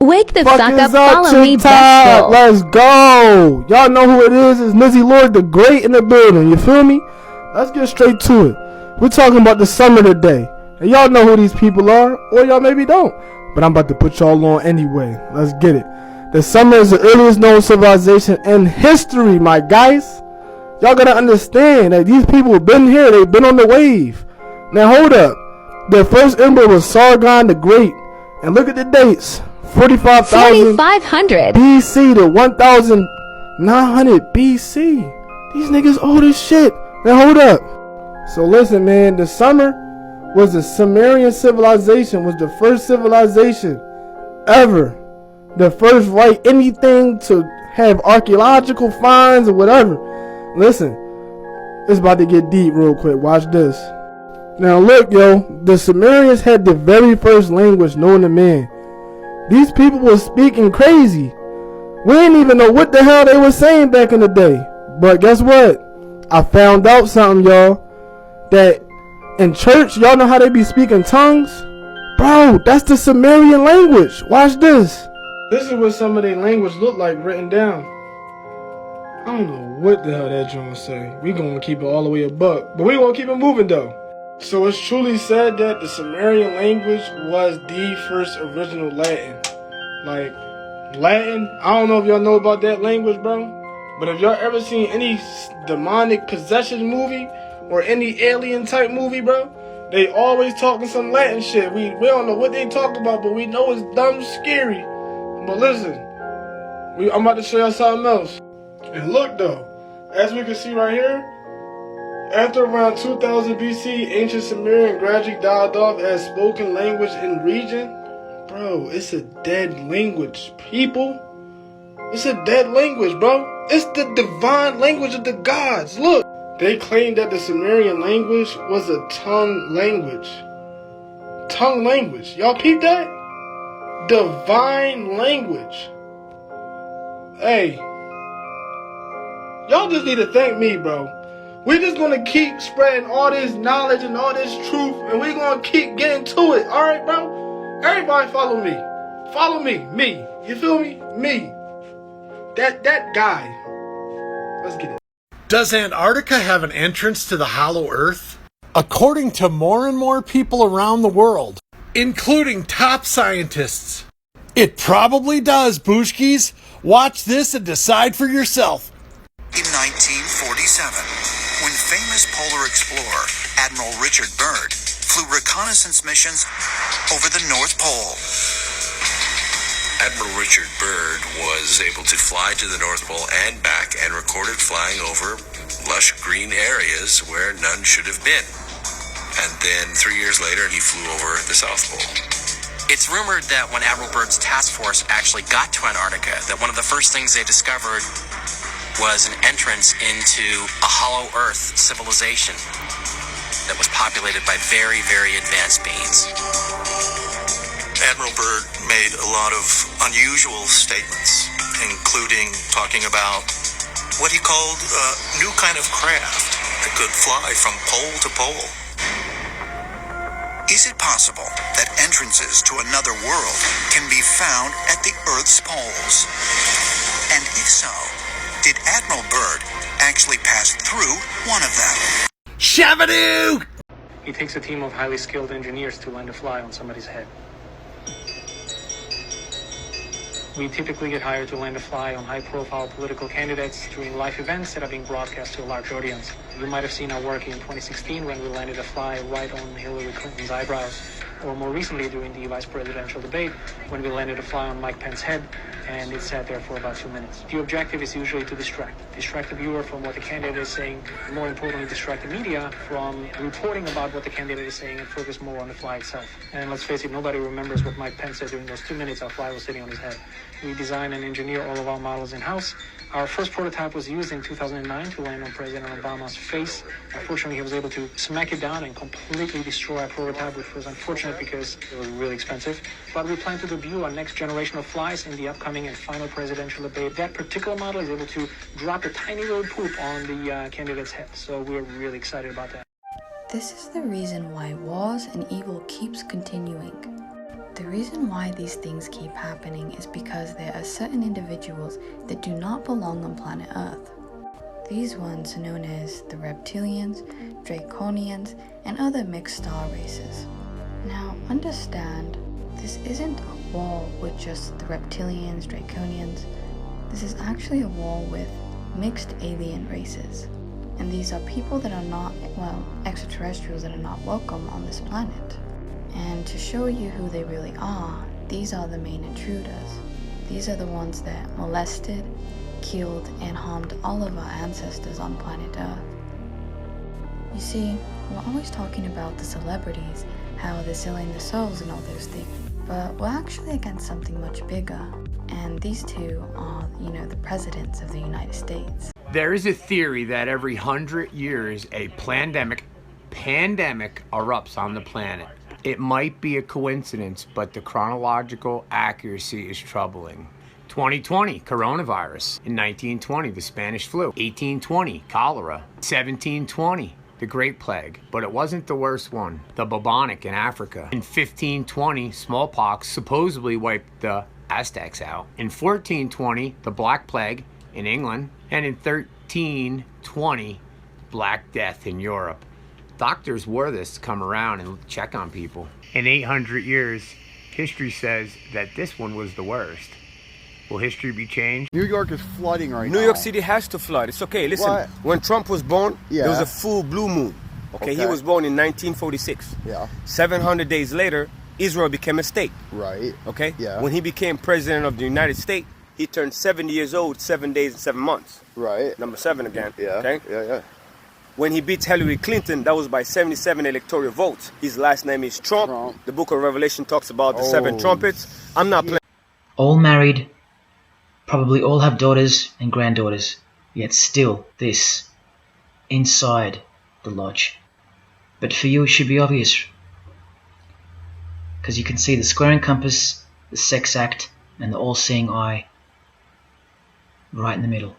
Wake the fuck up, follow me, TikTok. Let's go. Y'all know who it is. It's Nizzy Lord the Great in the building. You feel me? Let's get straight to it. We're talking about the summer today. And y'all know who these people are, or y'all maybe don't. But I'm about to put y'all on anyway. Let's get it. The summer is the earliest known civilization in history, my guys. Y'all gotta understand that these people have been here. They've been on the wave. Now hold up. The first emperor was Sargon the Great. And look at the dates. 4500 BC to 1900 BC. These niggas old as shit. Now hold up. So listen, man. The summer was the Sumerian civilization. Was the first civilization ever. The first write anything to have archaeological finds or whatever. Listen. It's about to get deep real quick. Watch this. Now look, yo. The Sumerians had the very first language known to man. These people were speaking crazy. We didn't even know what the hell they were saying back in the day. But guess what? I found out something, y'all. That in church, y'all know how they be speaking tongues? Bro, that's the Sumerian language. Watch this. This is what some of their language look like written down. I don't know what the hell that joint say. We gonna keep it all the way a buck. But we gonna keep it moving though. So it's truly said that the Sumerian language was the first original Latin. Like, Latin, I don't know if y'all know about that language, bro. But if y'all ever seen any demonic possession movie or any alien type movie, bro, they always talking some Latin shit. We don't know what they talk about, but we know it's dumb scary. But listen, I'm about to show y'all something else. And look though, as we can see right here, after around 2000 BC, ancient Sumerian gradually died off as spoken language in region. Bro, it's a dead language, people. It's a dead language, bro. It's the divine language of the gods. Look, they claim that the Sumerian language was a tongue language. Tongue language. Y'all peep that? Divine language. Hey, y'all just need to thank me, bro. We're just going to keep spreading all this knowledge and all this truth, and we're going to keep getting to it. All right, bro? Everybody follow me. Follow me. Me. You feel me? Me. That guy. Let's get it. Does Antarctica have an entrance to the hollow earth? According to more and more people around the world, including top scientists, it probably does, Booshkies. Watch this and decide for yourself. In 1947, when famous polar explorer Admiral Richard Byrd flew reconnaissance missions over the North Pole. Admiral Richard Byrd was able to fly to the North Pole and back and recorded flying over lush green areas where none should have been. And then 3 years later, he flew over the South Pole. It's rumored that when Admiral Byrd's task force actually got to Antarctica, that one of the first things they discovered was an entrance into a hollow earth civilization that was populated by very, very advanced beings. Admiral Byrd made a lot of unusual statements, including talking about what he called a new kind of craft that could fly from pole to pole. Is it possible that entrances to another world can be found at the Earth's poles? And if so, did Admiral Byrd actually pass through one of them? Shabadoo! It takes a team of highly skilled engineers to land a fly on somebody's head. We typically get hired to land a fly on high-profile political candidates during live events that are being broadcast to a large audience. You might have seen our work in 2016 when we landed a fly right on Hillary Clinton's eyebrows, or more recently during the vice presidential debate when we landed a fly on Mike Pence's head and it sat there for about 2 minutes. The objective is usually to distract the viewer from what the candidate is saying, and more importantly, distract the media from reporting about what the candidate is saying and focus more on the fly itself. And let's face it, nobody remembers what Mike Pence said during those 2 minutes our fly was sitting on his head. We design and engineer all of our models in-house. Our first prototype was used in 2009 to land on President Obama's face. Unfortunately, he was able to smack it down and completely destroy our prototype, which was unfortunate because it was really expensive. But we plan to debut our next generation of flies in the upcoming and final presidential debate. That particular model is able to drop a tiny little poop on the candidate's head. So we're really excited about that. This is the reason why wars and evil keeps continuing. The reason why these things keep happening is because there are certain individuals that do not belong on planet Earth. These ones are known as the reptilians, draconians, and other mixed star races. Now understand, this isn't a war with just the reptilians, draconians. This is actually a war with mixed alien races. And these are people that are not, well, extraterrestrials that are not welcome on this planet. And to show you who they really are, these are the main intruders. These are the ones that molested, killed, and harmed all of our ancestors on planet Earth. You see, we're always talking about the celebrities, how they're selling their souls and all those things. But we're actually against something much bigger. And these two are, the presidents of the United States. There is a theory that every 100 years a pandemic erupts on the planet. It might be a coincidence, but the chronological accuracy is troubling. 2020, coronavirus. In 1920, the Spanish flu. 1820, cholera. 1720, the Great Plague, but it wasn't the worst one. The bubonic in Africa. In 1520, smallpox supposedly wiped the Aztecs out. In 1420, the Black Plague in England. And in 1320, Black Death in Europe. Doctors wore this to come around and check on people. In 800 years, history says that this one was the worst. Will history be changed? New York is flooding right now. New York City has to flood. It's okay. Listen, What? when Trump was born, Yeah. there was a full blue moon. Okay, he was born in 1946. Yeah. 700 days later, Israel became a state. Right. Okay? Yeah. When he became president of the United States, he turned 70 years old, 7 days and 7 months. Right. Number 7 again. Yeah. Okay? Yeah. When he beat Hillary Clinton, that was by 77 electoral votes. His last name is Trump. The book of Revelation talks about the 7 trumpets. I'm not playing. All married, probably all have daughters and granddaughters, yet still this, inside the lodge. But for you it should be obvious, because you can see the square and compass, the sex act, and the all-seeing eye right in the middle.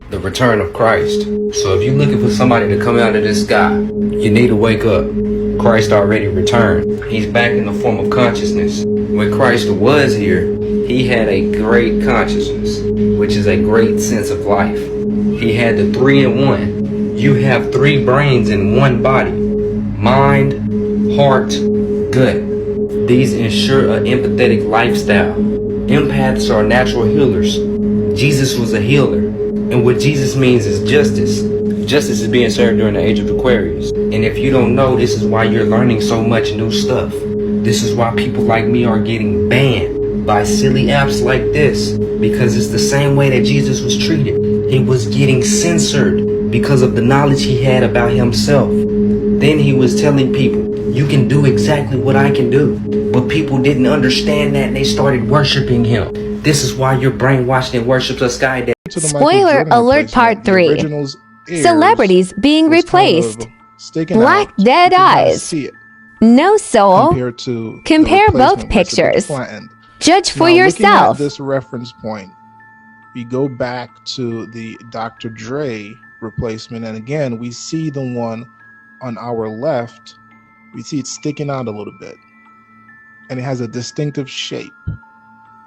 The return of Christ. So if you're looking for somebody to come out of this sky, you need to wake up. Christ already returned. He's back in the form of consciousness. When Christ was here, he had a great consciousness, which is a great sense of life. He had the 3-in-1. You have 3 brains in one body. Mind, heart, gut. These ensure an empathetic lifestyle. Empaths are natural healers. Jesus was a healer. And what Jesus means is justice. Justice is being served during the age of Aquarius. And if you don't know, this is why you're learning so much new stuff. This is why people like me are getting banned by silly apps like this. Because it's the same way that Jesus was treated. He was getting censored because of the knowledge he had about himself. Then he was telling people, you can do exactly what I can do. But people didn't understand that and they started worshiping him. This is why you're brainwashed and worships a sky daddy. Spoiler alert part 3. Celebrities being replaced. Black dead eyes. No soul. Compare both pictures. Judge for yourself. At this reference point, we go back to the Dr. Dre replacement, and again, we see the one on our left. We see it sticking out a little bit, and it has a distinctive shape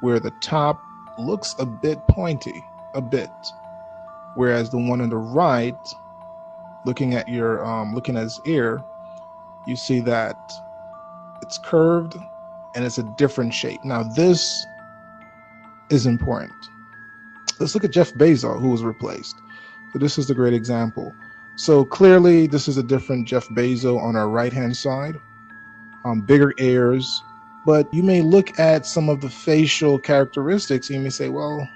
where the top looks a bit pointy, whereas the one on the right, looking at his ear, you see that it's curved and it's a different shape. Now this is important. Let's look at Jeff Bezos, who was replaced. So this is the great example. So clearly this is a different Jeff Bezos on our right hand side, bigger ears. But you may look at some of the facial characteristics and you may say, well,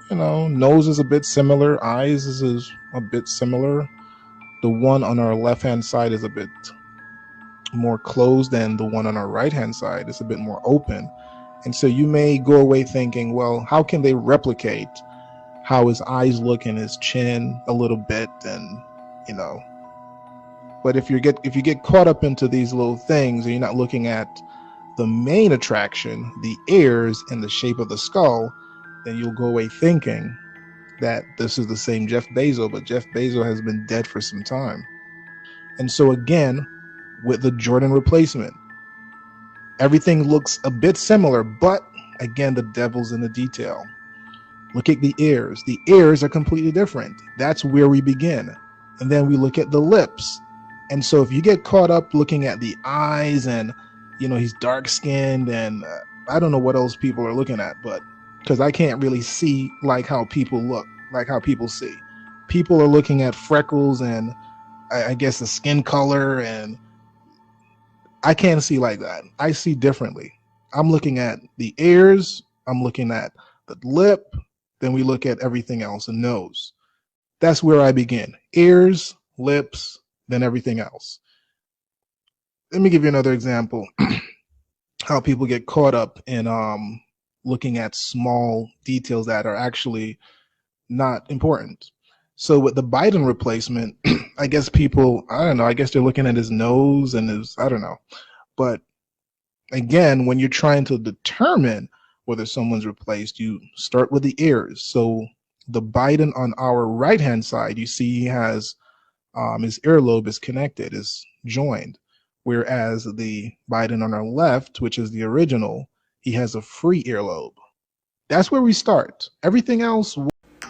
nose is a bit similar, eyes is a bit similar. The one on our left-hand side is a bit more closed than the one on our right-hand side. It's a bit more open. And so you may go away thinking, well, how can they replicate how his eyes look and his chin a little bit, and But if you get caught up into these little things and you're not looking at the main attraction, the ears and the shape of the skull, then you'll go away thinking that this is the same Jeff Bezos, but Jeff Bezos has been dead for some time. And so again, with the Jordan replacement, Everything looks a bit similar, but again, the devil's in the detail. Look at the ears. The ears are completely different. That's where we begin. And then we look at the lips. And so if you get caught up looking at the eyes and, he's dark skinned and I don't know what else people are looking at, but because I can't really see like how people look, like how people see. People are looking at freckles and I guess the skin color, and I can't see like that. I see differently. I'm looking at the ears, I'm looking at the lip, then we look at everything else, the nose. That's where I begin. Ears, lips, then everything else. Let me give you another example. How people get caught up in looking at small details that are actually not important. So with the Biden replacement, I guess people, I don't know, I guess they're looking at his nose and his, I don't know. But again, when you're trying to determine whether someone's replaced, you start with the ears. So the Biden on our right-hand side, you see he has his earlobe is connected, is joined. Whereas the Biden on our left, which is the original, he has a free earlobe. That's where we start. Everything else.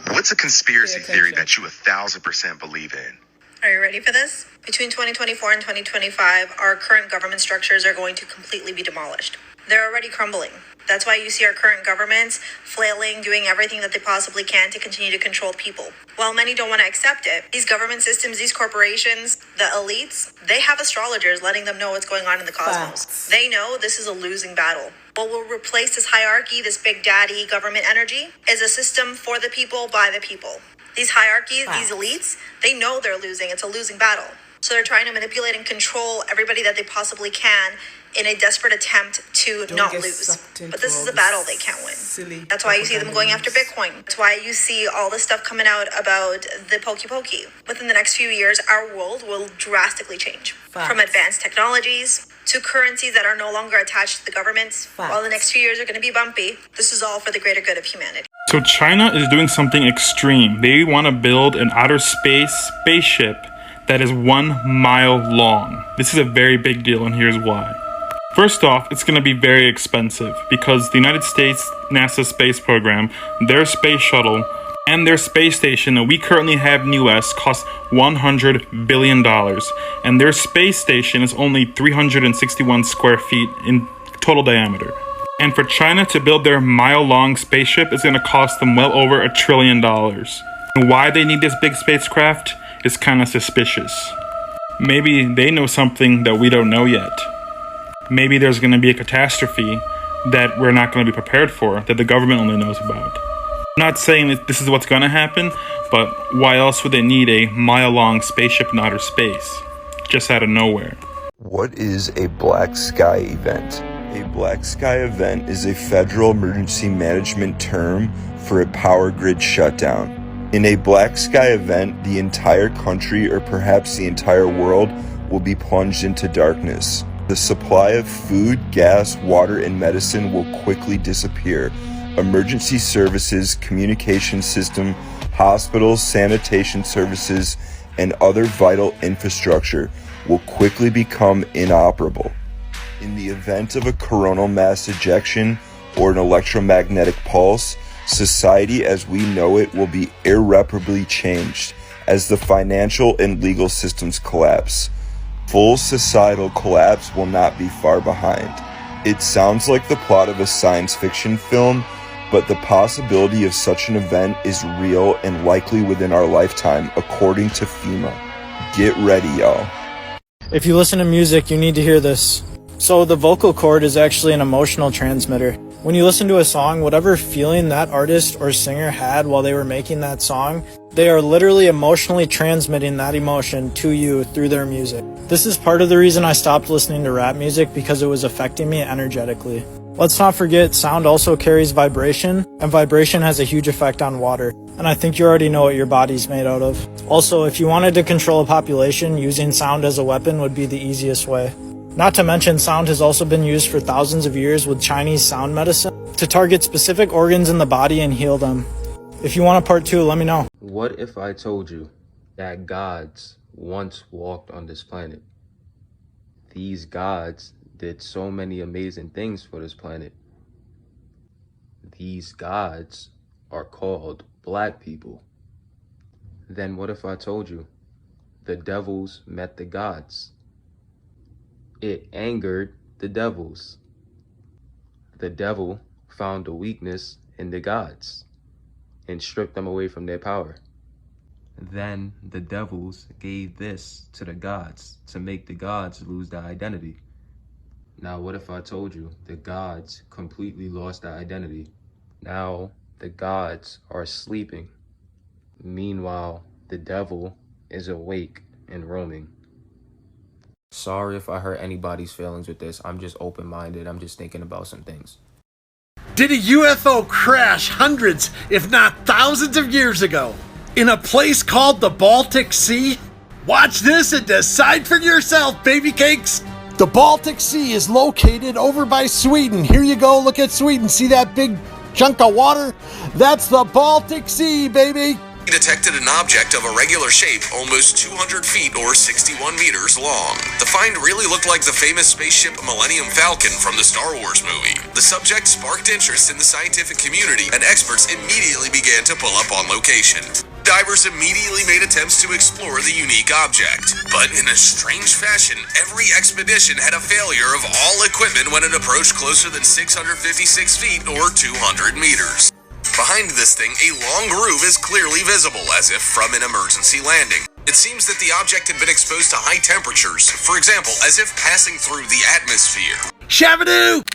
What's a conspiracy theory that you 1,000% believe in? Are you ready for this? Between 2024 and 2025, our current government structures are going to completely be demolished. They're already crumbling. That's why you see our current governments flailing, doing everything that they possibly can to continue to control people. While many don't want to accept it, these government systems, these corporations, the elites, they have astrologers letting them know what's going on in the cosmos. Facts. They know this is a losing battle. What will replace this hierarchy, this big daddy government energy, is a system for the people, by the people. These hierarchies, these elites, they know they're losing. It's a losing battle. So they're trying to manipulate and control everybody that they possibly can in a desperate attempt to not lose. But this is a battle they can't win. That's why you see them going after Bitcoin. That's why you see all this stuff coming out about the pokey. Within the next few years, our world will drastically change. From advanced technologies to currencies that are no longer attached to the governments. While the next few years are going to be bumpy, this is all for the greater good of humanity. So China is doing something extreme. They want to build an outer space spaceship that is 1 mile long. This is a very big deal, and here's why. First off, it's going to be very expensive because the United States NASA space program, their space shuttle, and their space station that we currently have in the US costs $100 billion. And their space station is only 361 square feet in total diameter. And for China to build their mile-long spaceship is going to cost them well over $1 trillion. And why they need this big spacecraft is kind of suspicious. Maybe they know something that we don't know yet. Maybe there's going to be a catastrophe that we're not going to be prepared for, that the government only knows about. I'm not saying that this is what's going to happen, but why else would they need a mile-long spaceship in outer space? Just out of nowhere. What is a black sky event? A black sky event is a federal emergency management term for a power grid shutdown. In a black sky event, the entire country or perhaps the entire world will be plunged into darkness. The supply of food, gas, water, and medicine will quickly disappear. Emergency services, communication system, hospitals, sanitation services, and other vital infrastructure will quickly become inoperable. In the event of a coronal mass ejection or an electromagnetic pulse, society as we know it will be irreparably changed as the financial and legal systems collapse. Full societal collapse will not be far behind. It sounds like the plot of a science fiction film, but the possibility of such an event is real and likely within our lifetime, according to FEMA. Get ready, y'all. If you listen to music, you need to hear this. So the vocal cord is actually an emotional transmitter. When you listen to a song, whatever feeling that artist or singer had while they were making that song, they are literally emotionally transmitting that emotion to you through their music. This is part of the reason I stopped listening to rap music, because it was affecting me energetically. Let's not forget, sound also carries vibration, and vibration has a huge effect on water. And I think you already know what your body's made out of. Also, if you wanted to control a population, using sound as a weapon would be the easiest way. Not to mention, sound has also been used for thousands of years with Chinese sound medicine to target specific organs in the body and heal them. If you want a part 2, let me know. What if I told you that gods once walked on this planet? These gods did so many amazing things for this planet. These gods are called black people. Then what if I told you the devils met the gods? It angered the devils. The devil found a weakness in the gods and stripped them away from their power. Then the devils gave this to the gods to make the gods lose their identity. Now what if I told you the gods completely lost their identity? Now the gods are sleeping. Meanwhile, the devil is awake and roaming. Sorry if I hurt anybody's feelings with this. I'm just open-minded. I'm just thinking about some things. Did a UFO crash hundreds, if not thousands of years ago in a place called the Baltic Sea? Watch this and decide for yourself, baby cakes. The Baltic Sea is located over by Sweden. Here you go, look at Sweden. See that big chunk of water? That's the Baltic Sea, baby. Detected an object of irregular shape almost 200 feet or 61 meters long. The find really looked like the famous spaceship Millennium Falcon from the Star Wars movie. The subject sparked interest in the scientific community, and experts immediately began to pull up on location. Divers immediately made attempts to explore the unique object. But in a strange fashion, every expedition had a failure of all equipment when it approached closer than 656 feet or 200 meters. Behind this thing, a long groove is clearly visible, as if from an emergency landing. It seems that the object had been exposed to high temperatures, for example, as if passing through the atmosphere. Shabadoo!